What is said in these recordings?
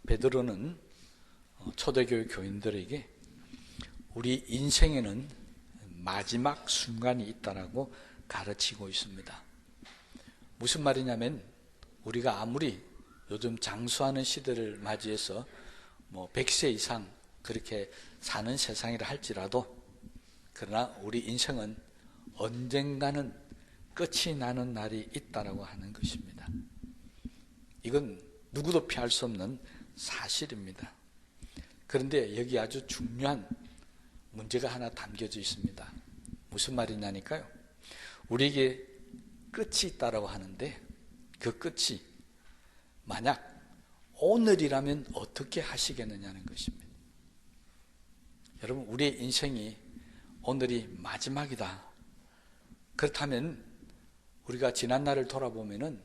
베드로는 초대교회 교인들에게 우리 인생에는 마지막 순간이 있다라고 가르치고 있습니다. 무슨 말이냐면 우리가 아무리 요즘 장수하는 시대를 맞이해서 100세 이상 그렇게 사는 세상이라 할지라도 그러나 우리 인생은 언젠가는 끝이 나는 날이 있다라고 하는 것입니다. 이건 누구도 피할 수 없는 사실입니다. 그런데 여기 아주 중요한 문제가 하나 담겨져 있습니다. 무슨 말이냐니까요. 우리에게 끝이 있다라고 하는데 그 끝이 만약 오늘이라면 어떻게 하시겠느냐는 것입니다. 여러분, 우리의 인생이 오늘이 마지막이다. 그렇다면 우리가 지난 날을 돌아보면은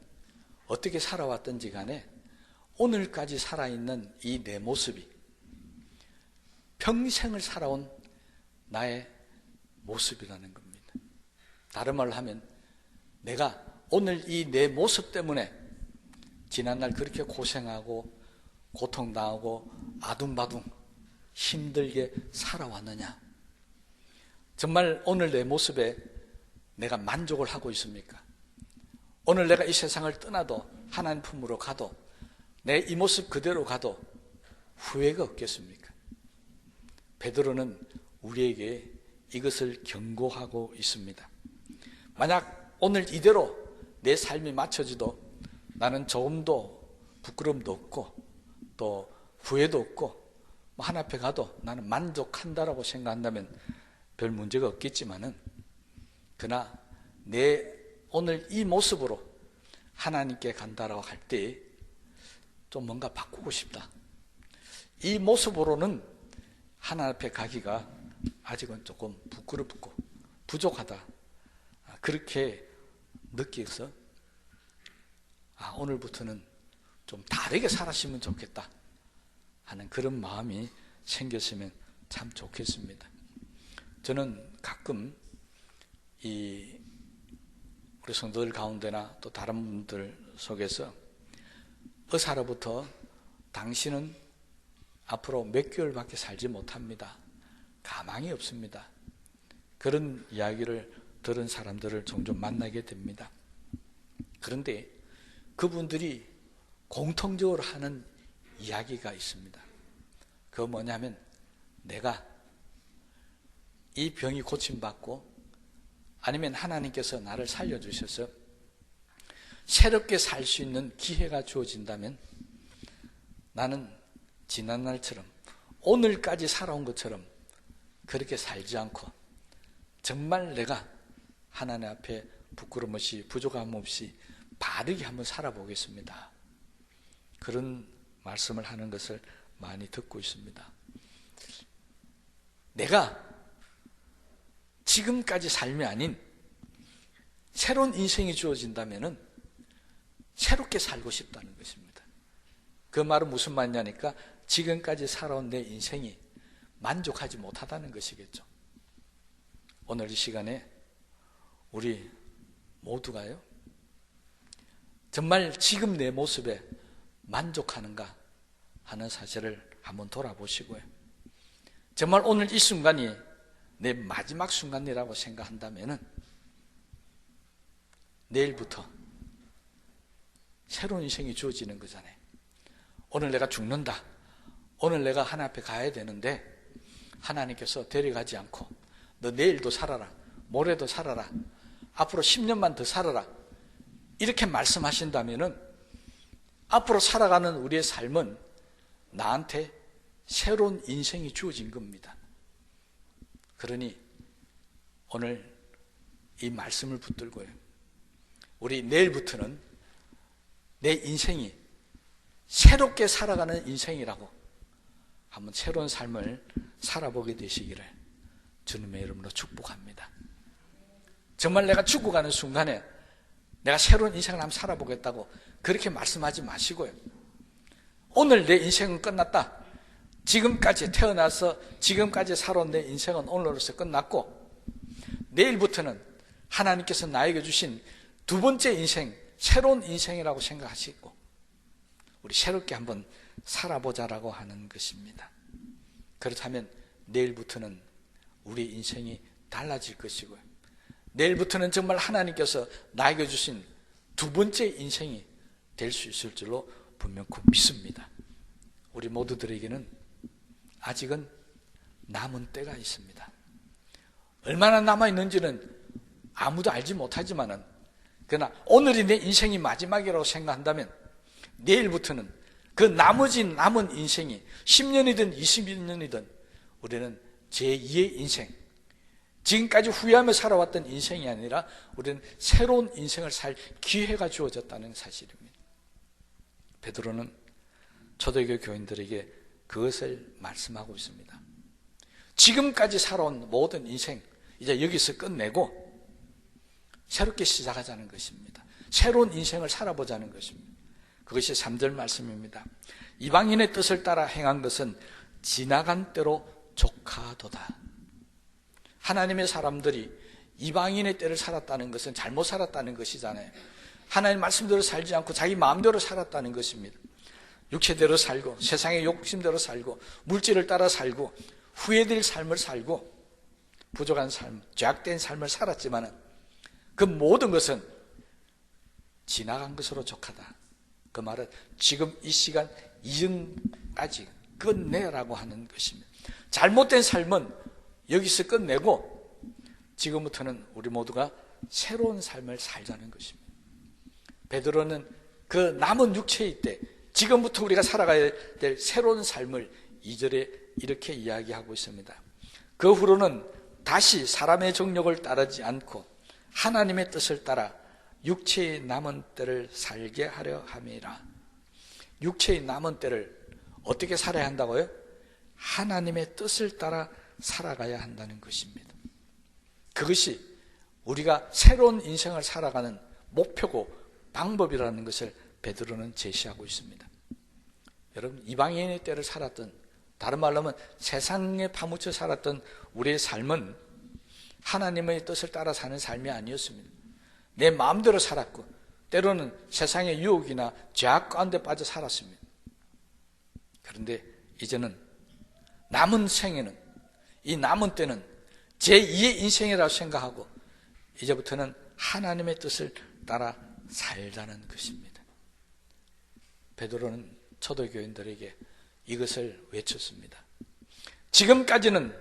어떻게 살아왔든지 간에 오늘까지 살아있는 이 내 모습이 평생을 살아온 나의 모습이라는 겁니다. 다른 말로 하면 내가 오늘 이 내 모습 때문에 지난날 그렇게 고생하고 고통당하고 아둥바둥 힘들게 살아왔느냐? 정말 오늘 내 모습에 내가 만족을 하고 있습니까? 오늘 내가 이 세상을 떠나도 하나님 품으로 가도 내 이 모습 그대로 가도 후회가 없겠습니까? 베드로는 우리에게 이것을 경고하고 있습니다. 만약 오늘 이대로 내 삶이 맞춰지도 나는 조금도 부끄러움도 없고 또 후회도 없고 하나님 앞에 가도 나는 만족한다라고 생각한다면 별 문제가 없겠지만은 그러나 내 오늘 이 모습으로 하나님께 간다라고 할 때 좀 뭔가 바꾸고 싶다. 이 모습으로는 하나님 앞에 가기가 아직은 조금 부끄럽고 부족하다. 그렇게 느껴서 오늘부터는 좀 다르게 살았으면 좋겠다 하는 그런 마음이 생겼으면 참 좋겠습니다. 저는 가끔 우리 성도들 가운데나 또 다른 분들 속에서 의사로부터 당신은 앞으로 몇 개월밖에 살지 못합니다. 가망이 없습니다. 그런 이야기를 들은 사람들을 종종 만나게 됩니다. 그런데 그분들이 공통적으로 하는 이야기가 있습니다. 그거 뭐냐면 내가 이 병이 고침받고 아니면 하나님께서 나를 살려주셔서 새롭게 살 수 있는 기회가 주어진다면 나는 지난날처럼 오늘까지 살아온 것처럼 그렇게 살지 않고 정말 내가 하나님 앞에 부끄러움 없이 부족함 없이 바르게 한번 살아보겠습니다. 그런 말씀을 하는 것을 많이 듣고 있습니다. 내가 지금까지 삶이 아닌 새로운 인생이 주어진다면은 새롭게 살고 싶다는 것입니다. 그 말은 무슨 말이냐니까 지금까지 살아온 내 인생이 만족하지 못하다는 것이겠죠. 오늘 이 시간에 우리 모두가요 정말 지금 내 모습에 만족하는가 하는 사실을 한번 돌아보시고요. 정말 오늘 이 순간이 내 마지막 순간이라고 생각한다면은 내일부터 새로운 인생이 주어지는 거잖아요. 오늘 내가 죽는다. 오늘 내가 하나님 앞에 가야 되는데 하나님께서 데려가지 않고 너 내일도 살아라. 모레도 살아라. 앞으로 10년만 더 살아라. 이렇게 말씀하신다면은 앞으로 살아가는 우리의 삶은 나한테 새로운 인생이 주어진 겁니다. 그러니 오늘 이 말씀을 붙들고요. 우리 내일부터는 내 인생이 새롭게 살아가는 인생이라고 한번 새로운 삶을 살아보게 되시기를 주님의 이름으로 축복합니다. 정말 내가 죽어가는 순간에 내가 새로운 인생을 한번 살아보겠다고 그렇게 말씀하지 마시고요. 오늘 내 인생은 끝났다. 지금까지 태어나서 지금까지 살아온 내 인생은 오늘로서 끝났고 내일부터는 하나님께서 나에게 주신 두 번째 인생, 새로운 인생이라고 생각하시고 우리 새롭게 한번 살아보자라고 하는 것입니다. 그렇다면 내일부터는 우리 인생이 달라질 것이고요. 내일부터는 정말 하나님께서 나에게 주신 두 번째 인생이 될 수 있을 줄로 분명히 믿습니다. 우리 모두들에게는 아직은 남은 때가 있습니다. 얼마나 남아있는지는 아무도 알지 못하지만은, 그러나 오늘이 내 인생이 마지막이라고 생각한다면 내일부터는 그 나머지 남은 인생이 10년이든 20년이든 우리는 제2의 인생, 지금까지 후회하며 살아왔던 인생이 아니라 우리는 새로운 인생을 살 기회가 주어졌다는 사실입니다. 베드로는 초대교회 교인들에게 그것을 말씀하고 있습니다. 지금까지 살아온 모든 인생 이제 여기서 끝내고 새롭게 시작하자는 것입니다. 새로운 인생을 살아보자는 것입니다. 그것이 3절 말씀입니다. 이방인의 뜻을 따라 행한 것은 지나간 때로 족하도다. 하나님의 사람들이 이방인의 때를 살았다는 것은 잘못 살았다는 것이잖아요. 하나님 말씀대로 살지 않고 자기 마음대로 살았다는 것입니다. 육체대로 살고 세상의 욕심대로 살고 물질을 따라 살고 후회될 삶을 살고 부족한 삶, 죄악된 삶을 살았지만 그 모든 것은 지나간 것으로 족하다. 그 말은 지금 이 시간 이전까지 끝내라고 하는 것입니다. 잘못된 삶은 여기서 끝내고 지금부터는 우리 모두가 새로운 삶을 살자는 것입니다. 베드로는 그 남은 육체의 때 지금부터 우리가 살아가야 될 새로운 삶을 2절에 이렇게 이야기하고 있습니다. 그 후로는 다시 사람의 정욕을 따르지 않고 하나님의 뜻을 따라 육체의 남은 때를 살게 하려 함이라. 육체의 남은 때를 어떻게 살아야 한다고요? 하나님의 뜻을 따라 살아가야 한다는 것입니다. 그것이 우리가 새로운 인생을 살아가는 목표고 방법이라는 것을 베드로는 제시하고 있습니다. 여러분, 이방인의 때를 살았던, 다른 말로 하면 세상에 파묻혀 살았던 우리의 삶은 하나님의 뜻을 따라 사는 삶이 아니었습니다. 내 마음대로 살았고 때로는 세상의 유혹이나 죄악 가운데 빠져 살았습니다. 그런데 이제는 남은 생에는, 이 남은 때는 제2의 인생이라고 생각하고 이제부터는 하나님의 뜻을 따라 살자는 것입니다. 베드로는 초대교인들에게 이것을 외쳤습니다. 지금까지는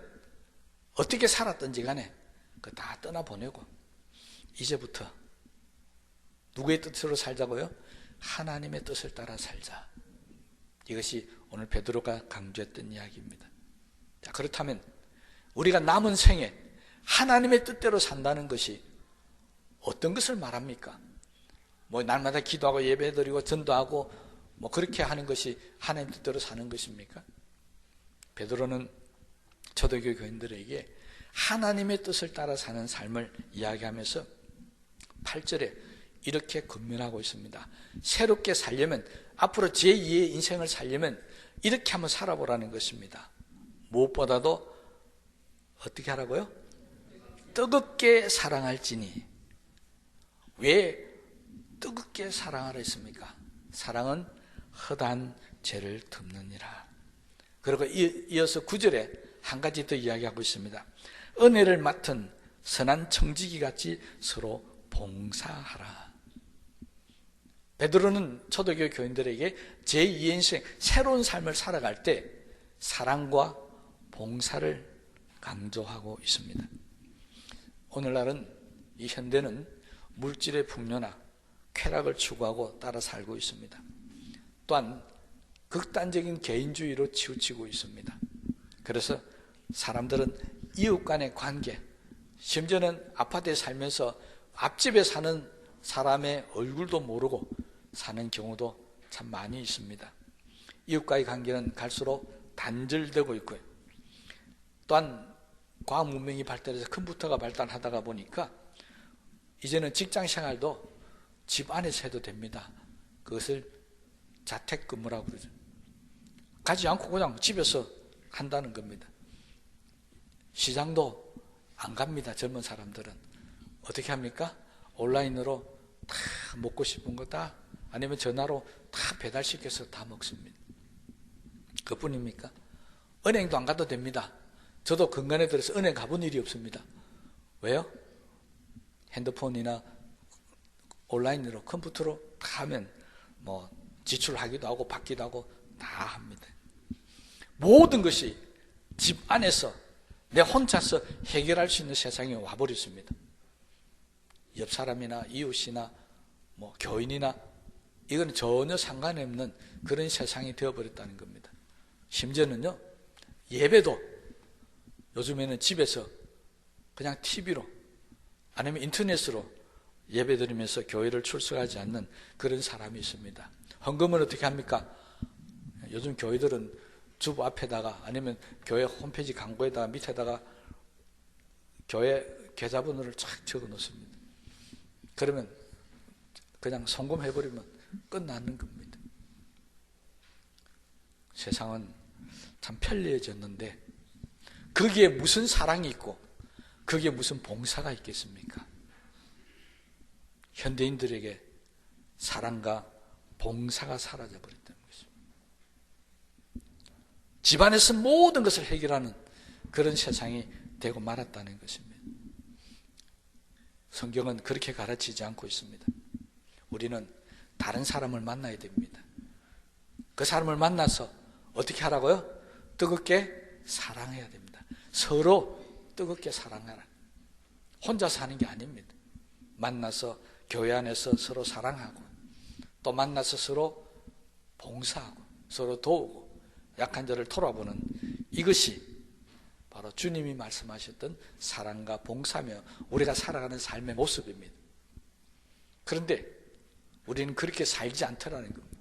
어떻게 살았던지 간에 그거 다 떠나보내고 이제부터 누구의 뜻으로 살자고요? 하나님의 뜻을 따라 살자. 이것이 오늘 베드로가 강조했던 이야기입니다. 자, 그렇다면 우리가 남은 생에 하나님의 뜻대로 산다는 것이 어떤 것을 말합니까? 날마다 기도하고 예배드리고 전도하고 그렇게 하는 것이 하나님 뜻대로 사는 것입니까? 베드로는 초대교회 교인들에게 하나님의 뜻을 따라 사는 삶을 이야기하면서 8절에 이렇게 권면하고 있습니다. 새롭게 살려면, 앞으로 제2의 인생을 살려면 이렇게 한번 살아보라는 것입니다. 무엇보다도 어떻게 하라고요? 뜨겁게 사랑할지니. 왜 뜨겁게 사랑하라 했습니까? 사랑은 허다한 죄를 덮느니라. 그리고 이어서 9절에 한 가지 더 이야기하고 있습니다. 은혜를 맡은 선한 청지기 같이 서로 봉사하라. 베드로는 초대교회 교인들에게 제2의 인생, 새로운 삶을 살아갈 때 사랑과 봉사를 강조하고 있습니다. 오늘날은 이 현대는 물질의 풍요나 쾌락을 추구하고 따라 살고 있습니다. 또한 극단적인 개인주의로 치우치고 있습니다. 그래서 사람들은 이웃 간의 관계, 심지어는 아파트에 살면서 앞집에 사는 사람의 얼굴도 모르고 사는 경우도 참 많이 있습니다. 이웃과의 관계는 갈수록 단절되고 있고요. 또한 과학 문명이 발달해서 컴퓨터가 발달하다가 보니까 이제는 직장 생활도 집 안에서 해도 됩니다. 그것을 자택근무라고 그러죠. 가지 않고 그냥 집에서 한다는 겁니다. 시장도 안 갑니다. 젊은 사람들은 어떻게 합니까? 온라인으로 다 먹고 싶은 거 다, 아니면 전화로 다 배달시켜서 다 먹습니다. 그뿐입니까? 은행도 안 가도 됩니다. 저도 근간에 들어서 은행 가본 일이 없습니다. 왜요? 핸드폰이나 온라인으로 컴퓨터로 다 하면 뭐 지출하기도 하고 받기도 하고 다 합니다. 모든 것이 집 안에서 내 혼자서 해결할 수 있는 세상에 와버렸습니다. 옆 사람이나 이웃이나 뭐 교인이나 이건 전혀 상관이 없는 그런 세상이 되어버렸다는 겁니다. 심지어는요, 예배도 요즘에는 집에서 그냥 TV로 아니면 인터넷으로 예배 드리면서 교회를 출석하지 않는 그런 사람이 있습니다. 헌금은 어떻게 합니까? 요즘 교회들은 주보 앞에다가 아니면 교회 홈페이지 광고에다가 밑에다가 교회 계좌번호를 쫙 적어 놓습니다. 그러면 그냥 송금해버리면 끝나는 겁니다. 세상은 참 편리해졌는데 거기에 무슨 사랑이 있고 거기에 무슨 봉사가 있겠습니까? 현대인들에게 사랑과 봉사가 사라져버렸다는 것입니다. 집안에서 모든 것을 해결하는 그런 세상이 되고 말았다는 것입니다. 성경은 그렇게 가르치지 않고 있습니다. 우리는 다른 사람을 만나야 됩니다. 그 사람을 만나서 어떻게 하라고요? 뜨겁게 사랑해야 됩니다. 서로 뜨겁게 사랑하라. 혼자 사는 게 아닙니다. 만나서 교회 안에서 서로 사랑하고 또 만나서 서로 봉사하고 서로 도우고 약한 자를 돌아보는 이것이 바로 주님이 말씀하셨던 사랑과 봉사며 우리가 살아가는 삶의 모습입니다. 그런데 우리는 그렇게 살지 않더라는 겁니다.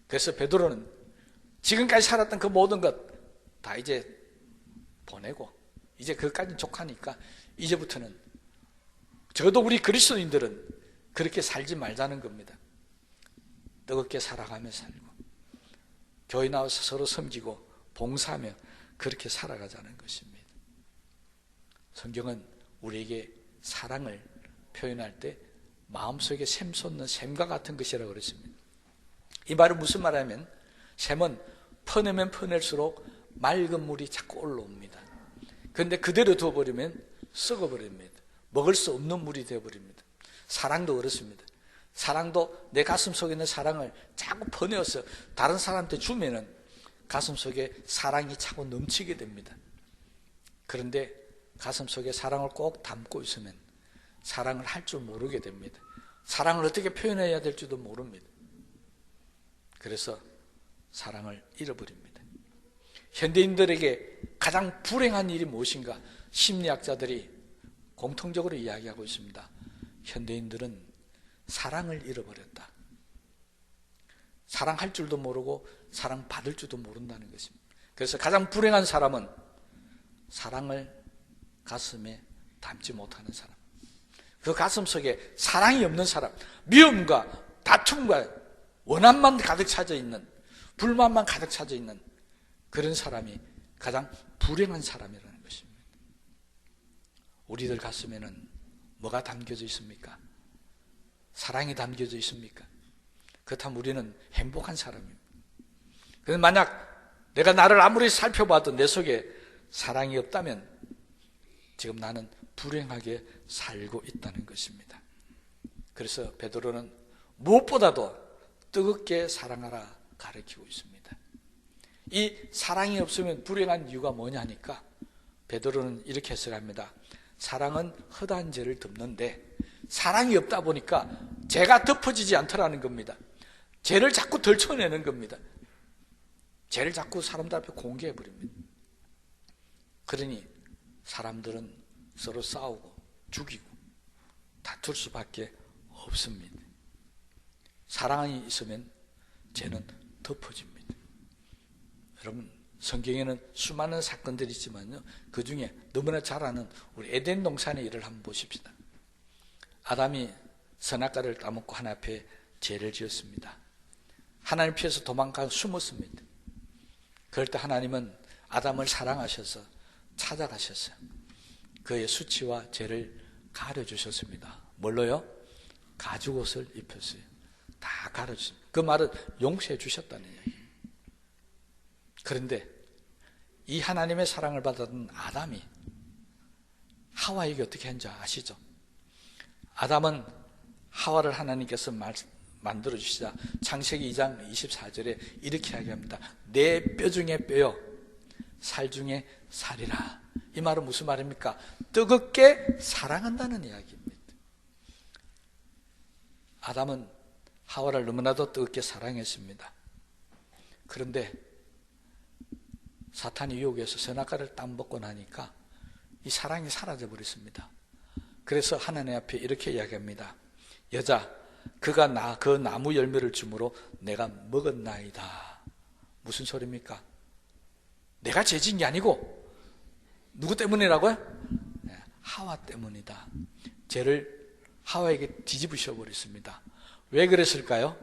그래서 베드로는 지금까지 살았던 그 모든 것 다 이제 보내고 이제 그것까지는 족하니까 이제부터는 적어도 우리 그리스도인들은 그렇게 살지 말자는 겁니다. 뜨겁게 살아가며 살고 교회 나와서 서로 섬기고 봉사하며 그렇게 살아가자는 것입니다. 성경은 우리에게 사랑을 표현할 때 마음속에 샘 솟는 샘과 같은 것이라고 그랬습니다. 이 말은 무슨 말이냐면 샘은 퍼내면 퍼낼수록 맑은 물이 자꾸 올라옵니다. 그런데 그대로 두어버리면 썩어버립니다. 먹을 수 없는 물이 되어버립니다. 사랑도 그렇습니다. 사랑도 내 가슴 속에 있는 사랑을 자꾸 퍼내어서 다른 사람한테 주면은 가슴 속에 사랑이 자꾸 넘치게 됩니다. 그런데 가슴 속에 사랑을 꼭 담고 있으면 사랑을 할 줄 모르게 됩니다. 사랑을 어떻게 표현해야 될지도 모릅니다. 그래서 사랑을 잃어버립니다. 현대인들에게 가장 불행한 일이 무엇인가? 심리학자들이 공통적으로 이야기하고 있습니다. 현대인들은 사랑을 잃어버렸다. 사랑할 줄도 모르고 사랑받을 줄도 모른다는 것입니다. 그래서 가장 불행한 사람은 사랑을 가슴에 담지 못하는 사람, 그 가슴 속에 사랑이 없는 사람, 미움과 다툼과 원한만 가득 차져 있는, 불만만 가득 차져 있는 그런 사람이 가장 불행한 사람이라는 것입니다. 우리들 가슴에는 뭐가 담겨져 있습니까? 사랑이 담겨져 있습니까? 그렇다면 우리는 행복한 사람입니다. 그런데 만약 내가 나를 아무리 살펴봐도 내 속에 사랑이 없다면 지금 나는 불행하게 살고 있다는 것입니다. 그래서 베드로는 무엇보다도 뜨겁게 사랑하라 가르치고 있습니다. 이 사랑이 없으면 불행한 이유가 뭐냐니까 베드로는 이렇게 해석합니다. 사랑은 허다한 죄를 덮는데 사랑이 없다 보니까 죄가 덮어지지 않더라는 겁니다. 죄를 자꾸 덜쳐내는 겁니다. 죄를 자꾸 사람들 앞에 공개해버립니다. 그러니 사람들은 서로 싸우고 죽이고 다툴 수밖에 없습니다. 사랑이 있으면 죄는 덮어집니다. 여러분, 성경에는 수많은 사건들이 있지만요, 그 중에 너무나 잘 아는 우리 에덴 동산의 일을 한번 보십시다. 아담이 선악과를 따먹고 하나님 앞에 죄를 지었습니다. 하나님 피해서 도망가 숨었습니다. 그럴 때 하나님은 아담을 사랑하셔서 찾아가셨어요. 그의 수치와 죄를 가려주셨습니다. 뭘로요? 가죽옷을 입혔어요. 다 가려주셨습니다. 그 말은 용서해 주셨다는 이야기예요. 그런데 이 하나님의 사랑을 받았던 아담이 하와에게 어떻게 한지 아시죠? 아담은 하와를 하나님께서 만들어 주시자 창세기 2장 24절에 이렇게 이야기합니다. 내 뼈 중에 뼈요 살 중에 살이라. 이 말은 무슨 말입니까? 뜨겁게 사랑한다는 이야기입니다. 아담은 하와를 너무나도 뜨겁게 사랑했습니다. 그런데 사탄이 유혹해서 선악과를 딱 먹고 나니까 이 사랑이 사라져 버렸습니다. 그래서 하나님 앞에 이렇게 이야기합니다. 여자, 그가 그 나무 열매를 주므로 내가 먹었나이다. 무슨 소리입니까? 내가 죄진 게 아니고 누구 때문이라고요? 하와 때문이다. 죄를 하와에게 뒤집으셔 버렸습니다. 왜 그랬을까요?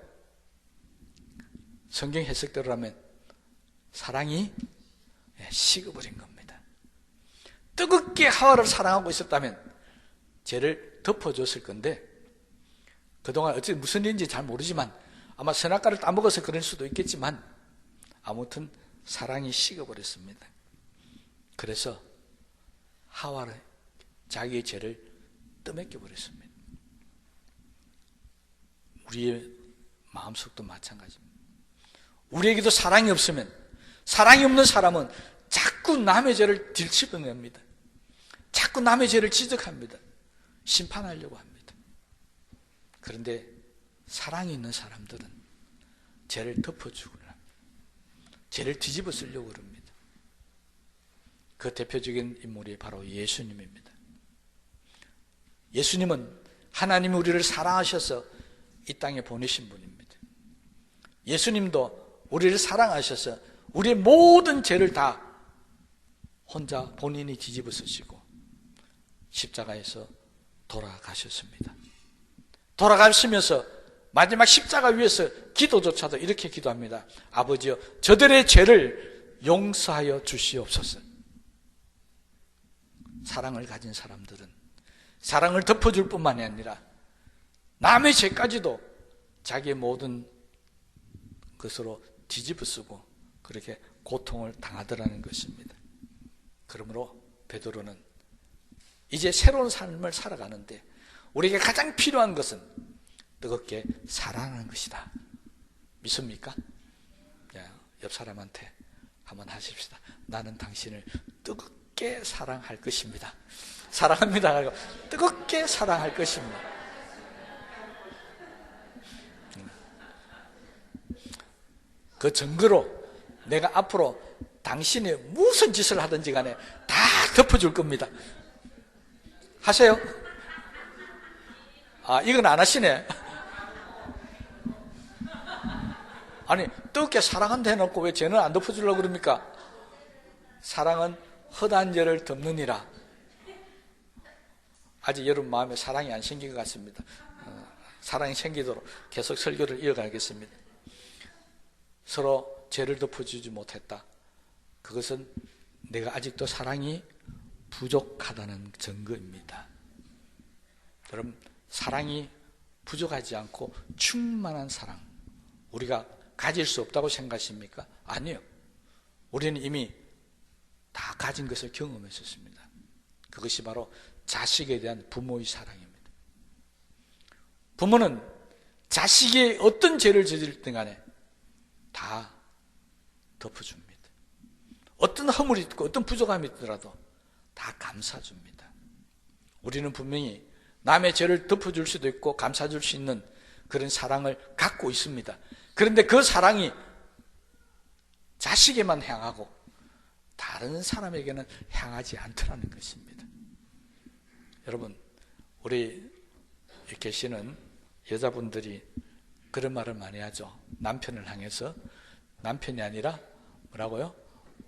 성경 해석대로라면 사랑이 식어버린 겁니다. 뜨겁게 하와를 사랑하고 있었다면 죄를 덮어줬을 건데 그동안 어쨌든 무슨 일인지 잘 모르지만 아마 선악과를 따먹어서 그럴 수도 있겠지만 아무튼 사랑이 식어버렸습니다. 그래서 하와를 자기의 죄를 떠맡겨 버렸습니다. 우리의 마음속도 마찬가지입니다. 우리에게도 사랑이 없으면, 사랑이 없는 사람은 자꾸 남의 죄를 들추어냅니다. 자꾸 남의 죄를 지적합니다. 심판하려고 합니다. 그런데 사랑이 있는 사람들은 죄를 덮어주고 죄를 뒤집어 쓰려고 그럽니다. 그 대표적인 인물이 바로 예수님입니다. 예수님은 하나님이 우리를 사랑하셔서 이 땅에 보내신 분입니다. 예수님도 우리를 사랑하셔서 우리의 모든 죄를 다 혼자 본인이 뒤집어 쓰시고 십자가에서 돌아가셨습니다. 돌아가시면서 마지막 십자가 위에서 기도조차도 이렇게 기도합니다. 아버지여, 저들의 죄를 용서하여 주시옵소서. 사랑을 가진 사람들은 사랑을 덮어줄 뿐만이 아니라 남의 죄까지도 자기의 모든 것으로 뒤집어 쓰고 그렇게 고통을 당하더라는 것입니다. 그러므로 베드로는 이제 새로운 삶을 살아가는데 우리에게 가장 필요한 것은 뜨겁게 사랑하는 것이다. 믿습니까? 옆 사람한테 한번 하십시다. 나는 당신을 뜨겁게 사랑할 것입니다. 사랑합니다. 뜨겁게 사랑할 것입니다. 그 증거로 내가 앞으로 당신이 무슨 짓을 하든지 간에 다 덮어줄 겁니다. 하세요? 이건 안 하시네. 아니, 뜨겁게 사랑한다 해놓고 왜 죄는 안 덮어주려고 그럽니까? 사랑은 허다한 죄를 덮느니라. 아직 여러분 마음에 사랑이 안 생긴 것 같습니다. 사랑이 생기도록 계속 설교를 이어가겠습니다. 서로 죄를 덮어주지 못했다. 그것은 내가 아직도 사랑이 부족하다는 증거입니다. 여러분, 사랑이 부족하지 않고 충만한 사랑, 우리가 가질 수 없다고 생각하십니까? 아니요. 우리는 이미 다 가진 것을 경험했었습니다. 그것이 바로 자식에 대한 부모의 사랑입니다. 부모는 자식이 어떤 죄를 저질든 간에 다 덮어줍니다. 어떤 허물이 있고 어떤 부족함이 있더라도 다 감싸줍니다. 우리는 분명히 남의 죄를 덮어줄 수도 있고 감싸줄 수 있는 그런 사랑을 갖고 있습니다. 그런데 그 사랑이 자식에만 향하고 다른 사람에게는 향하지 않더라는 것입니다. 여러분, 우리 계시는 여자분들이 그런 말을 많이 하죠. 남편을 향해서 남편이 아니라 뭐라고요?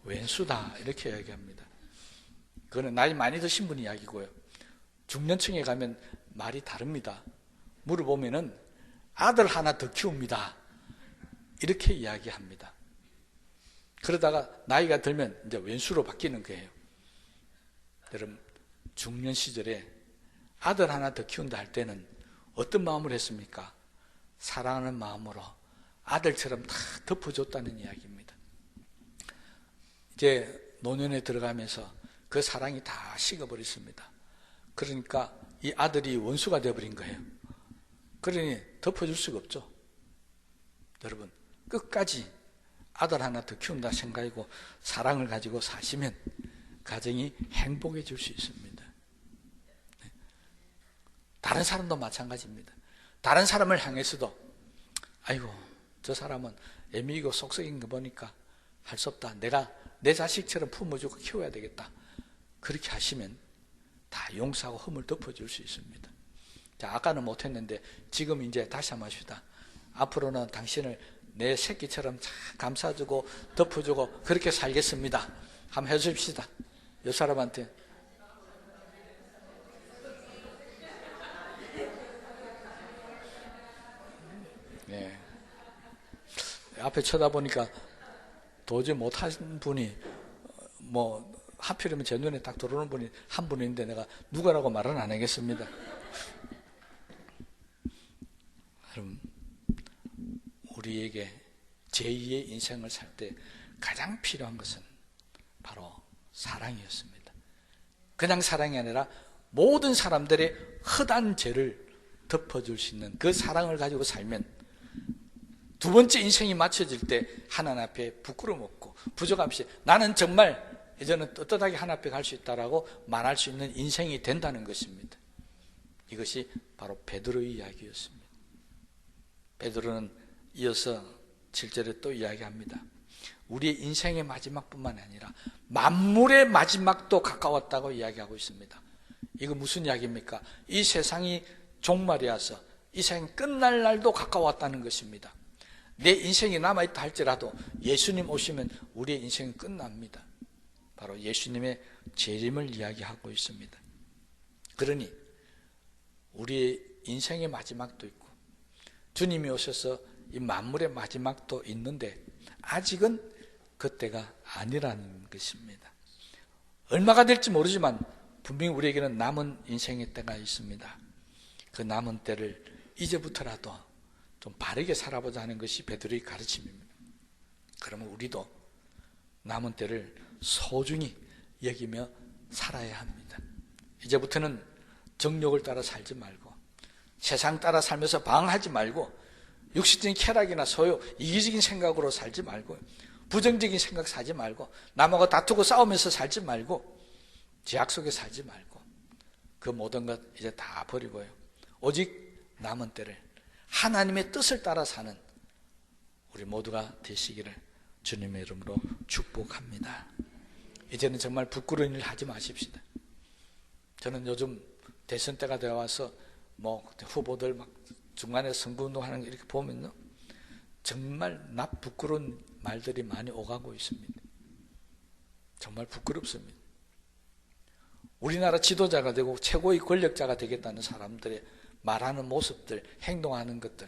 왼수다 이렇게 이야기합니다. 그거는 나이 많이 드신 분 이야기고요. 중년층에 가면 말이 다릅니다. 물어보면은 아들 하나 더 키웁니다. 이렇게 이야기합니다. 그러다가 나이가 들면 이제 왼수로 바뀌는 거예요. 여러분, 중년 시절에 아들 하나 더 키운다 할 때는 어떤 마음을 했습니까? 사랑하는 마음으로 아들처럼 다 덮어줬다는 이야기입니다. 이제 노년에 들어가면서 그 사랑이 다 식어버렸습니다. 그러니까 이 아들이 원수가 되어버린 거예요. 그러니 덮어줄 수가 없죠. 여러분, 끝까지 아들 하나 더 키운다 생각하고 사랑을 가지고 사시면 가정이 행복해질 수 있습니다. 다른 사람도 마찬가지입니다. 다른 사람을 향해서도 아이고 저 사람은 애미이고 속썩인 거 보니까 할 수 없다. 내가 내 자식처럼 품어주고 키워야 되겠다. 그렇게 하시면 다 용서하고 흠을 덮어줄 수 있습니다. 자, 아까는 못했는데 지금 이제 다시 한번 합시다. 앞으로는 당신을 내 새끼처럼 잘 감싸주고 덮어주고 그렇게 살겠습니다. 한번 해줍시다. 이 사람한테. 네. 앞에 쳐다보니까 도저히 못하신 분이 하필이면 제 눈에 딱 들어오는 분이 한 분인데 내가 누구라고 말은 안 하겠습니다. 여러분, 우리에게 제2의 인생을 살 때 가장 필요한 것은 바로 사랑이었습니다. 그냥 사랑이 아니라 모든 사람들의 허다한 죄를 덮어줄 수 있는 그 사랑을 가지고 살면 두 번째 인생이 맞춰질 때 하나님 앞에 부끄러움 없고 부족함 없이 나는 정말 이제는 떳떳하게 하나님 앞에 갈 수 있다라고 말할 수 있는 인생이 된다는 것입니다. 이것이 바로 베드로의 이야기였습니다. 베드로는 이어서 7절에 또 이야기합니다. 우리의 인생의 마지막뿐만 아니라 만물의 마지막도 가까웠다고 이야기하고 있습니다. 이거 무슨 이야기입니까? 이 세상이 종말이 와서 이 세상이 끝날 날도 가까웠다는 것입니다. 내 인생이 남아있다 할지라도 예수님 오시면 우리의 인생은 끝납니다. 바로 예수님의 재림을 이야기하고 있습니다. 그러니 우리의 인생의 마지막도 있고 주님이 오셔서 이 만물의 마지막도 있는데 아직은 그때가 아니라는 것입니다. 얼마가 될지 모르지만 분명히 우리에게는 남은 인생의 때가 있습니다. 그 남은 때를 이제부터라도 좀 바르게 살아보자 하는 것이 베드로의 가르침입니다. 그러면 우리도 남은 때를 소중히 여기며 살아야 합니다. 이제부터는 정욕을 따라 살지 말고 세상 따라 살면서 방황하지 말고 육신적인 쾌락이나 소유, 이기적인 생각으로 살지 말고 부정적인 생각 살지 말고 남하고 다투고 싸우면서 살지 말고 제약 속에 살지 말고 그 모든 것 이제 다 버리고요. 오직 남은 때를 하나님의 뜻을 따라 사는 우리 모두가 되시기를 주님의 이름으로 축복합니다. 이제는 정말 부끄러운 일 하지 마십시다. 저는 요즘 대선 때가 되어 와서 후보들 막 중간에 선거운동하는 거 이렇게 보면요, 정말 나 부끄러운 말들이 많이 오가고 있습니다. 정말 부끄럽습니다. 우리나라 지도자가 되고 최고의 권력자가 되겠다는 사람들의 말하는 모습들, 행동하는 것들,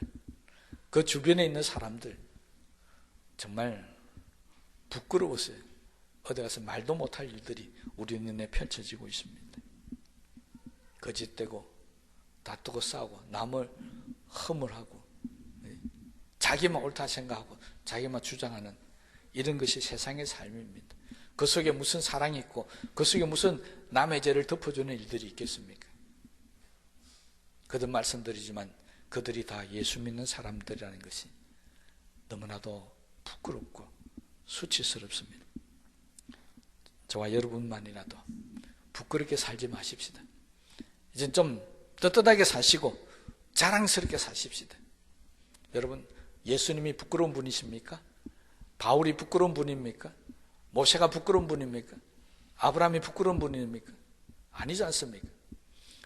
그 주변에 있는 사람들 정말 부끄러웠어요. 어디 가서 말도 못할 일들이 우리 눈에 펼쳐지고 있습니다. 거짓되고 다투고 싸우고 남을 허물하고 자기만 옳다 생각하고 자기만 주장하는 이런 것이 세상의 삶입니다. 그 속에 무슨 사랑이 있고 그 속에 무슨 남의 죄를 덮어주는 일들이 있겠습니까? 거듭 말씀드리지만 그들이 다 예수 믿는 사람들이라는 것이 너무나도 부끄럽고 수치스럽습니다. 저와 여러분만이라도 부끄럽게 살지 마십시다. 이제 좀 떳떳하게 사시고 자랑스럽게 사십시다. 여러분, 예수님이 부끄러운 분이십니까? 바울이 부끄러운 분입니까? 모세가 부끄러운 분입니까? 아브라함이 부끄러운 분입니까? 아니지 않습니까?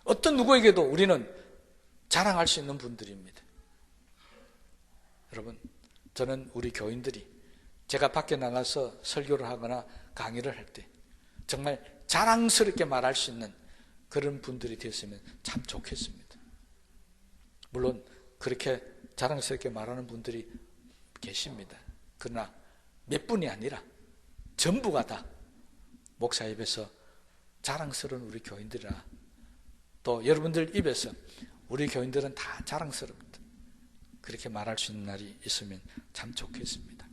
어떤 누구에게도 우리는 자랑할 수 있는 분들입니다. 여러분, 저는 우리 교인들이 제가 밖에 나가서 설교를 하거나 강의를 할 때 정말 자랑스럽게 말할 수 있는 그런 분들이 되었으면 참 좋겠습니다. 물론 그렇게 자랑스럽게 말하는 분들이 계십니다. 그러나 몇 분이 아니라 전부가 다 목사 입에서 자랑스러운 우리 교인들이라, 또 여러분들 입에서 우리 교인들은 다 자랑스럽다, 그렇게 말할 수 있는 날이 있으면 참 좋겠습니다.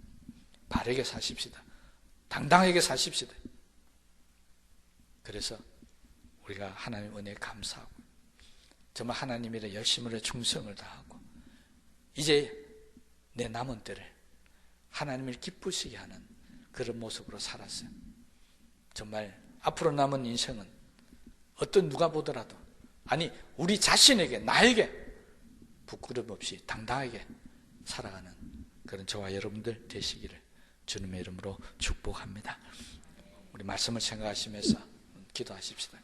바르게 사십시다. 당당하게 사십시다. 그래서 우리가 하나님 은혜에 감사하고 정말 하나님의 열심으로 충성을 다하고 이제 내 남은 때를 하나님을 기쁘시게 하는 그런 모습으로 살았어요. 정말 앞으로 남은 인생은 어떤 누가 보더라도 아니 우리 자신에게 나에게 부끄럼 없이 당당하게 살아가는 그런 저와 여러분들 되시기를 주님의 이름으로 축복합니다. 우리 말씀을 생각하시면서 기도하십시다.